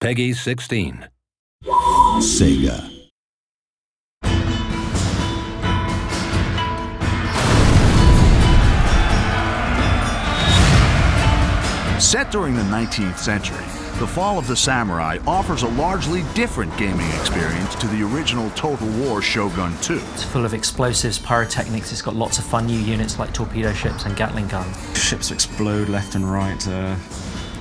Peggy 16. Sega. Set during the 19th century, The Fall of the Samurai offers a largely different gaming experience to the original Total War Shogun 2. It's full of explosives, pyrotechnics, it's got lots of fun new units like torpedo ships and Gatling guns. Ships explode left and right,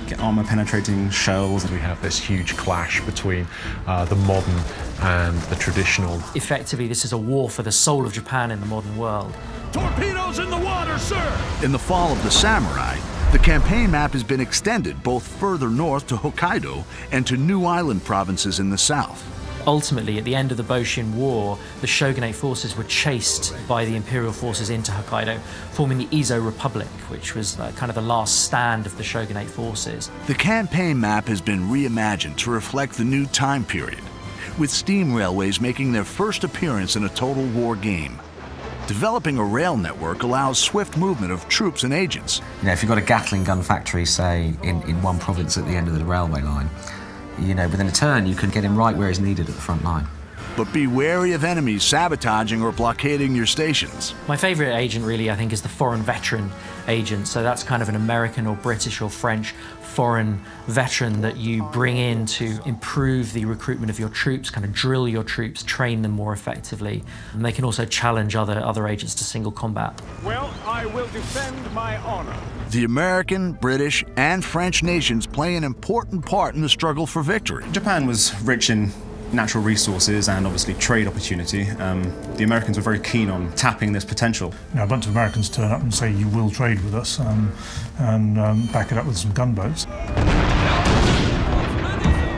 get armor-penetrating shells. We have this huge clash between the modern and the traditional. Effectively, this is a war for the soul of Japan in the modern world. Torpedoes in the water, sir! In The Fall of the Samurai, the campaign map has been extended both further north to Hokkaido and to new island provinces in the south. Ultimately, at the end of the Boshin War, the shogunate forces were chased by the imperial forces into Hokkaido, forming the Ezo Republic, which was kind of the last stand of the shogunate forces. The campaign map has been reimagined to reflect the new time period, with steam railways making their first appearance in a Total War game. Developing a rail network allows swift movement of troops and agents. You know, if you've got a Gatling gun factory, say, in one province at the end of the railway line, you know, within a turn you can get him right where he's needed at the front line. But be wary of enemies sabotaging or blockading your stations. My favourite agent, really, I think, is the foreign veteran agent. So that's kind of an American or British or French foreign veteran that you bring in to improve the recruitment of your troops, kind of drill your troops, train them more effectively. And they can also challenge other agents to single combat. Well, I will defend my honor. The American, British, and French nations play an important part in the struggle for victory. Japan was rich in natural resources and obviously trade opportunity. The Americans were very keen on tapping this potential. You know, a bunch of Americans turn up and say, you will trade with us, and back it up with some gunboats.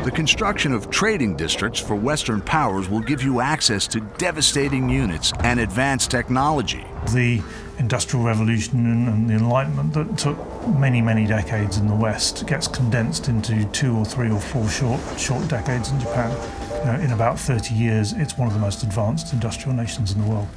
The construction of trading districts for Western powers will give you access to devastating units and advanced technology. The Industrial Revolution and the Enlightenment that took many, many decades in the West gets condensed into 2 or 3 or 4 short decades in Japan. You know, in about 30 years, it's one of the most advanced industrial nations in the world.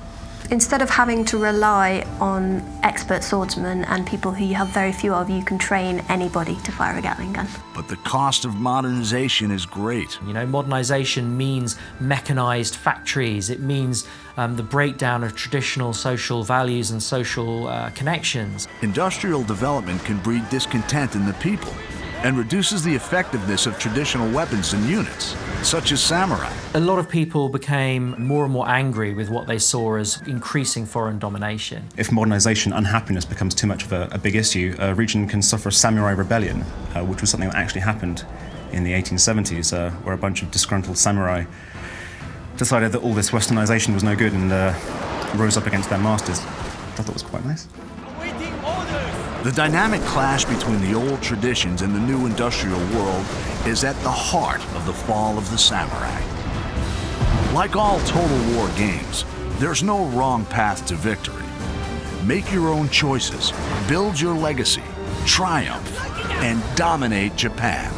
Instead of having to rely on expert swordsmen and people who you have very few of, you can train anybody to fire a Gatling gun. But the cost of modernization is great. You know, modernization means mechanized factories. It means the breakdown of traditional social values and social connections. Industrial development can breed discontent in the people and reduces the effectiveness of traditional weapons and units, such as samurai. A lot of people became more and more angry with what they saw as increasing foreign domination. If modernization unhappiness becomes too much of a big issue, a region can suffer a samurai rebellion, which was something that actually happened in the 1870s, where a bunch of disgruntled samurai decided that all this westernization was no good and rose up against their masters. I thought it was quite nice. The dynamic clash between the old traditions and the new industrial world is at the heart of The Fall of the Samurai. Like all Total War games, there's no wrong path to victory. Make your own choices, build your legacy, triumph, and dominate Japan.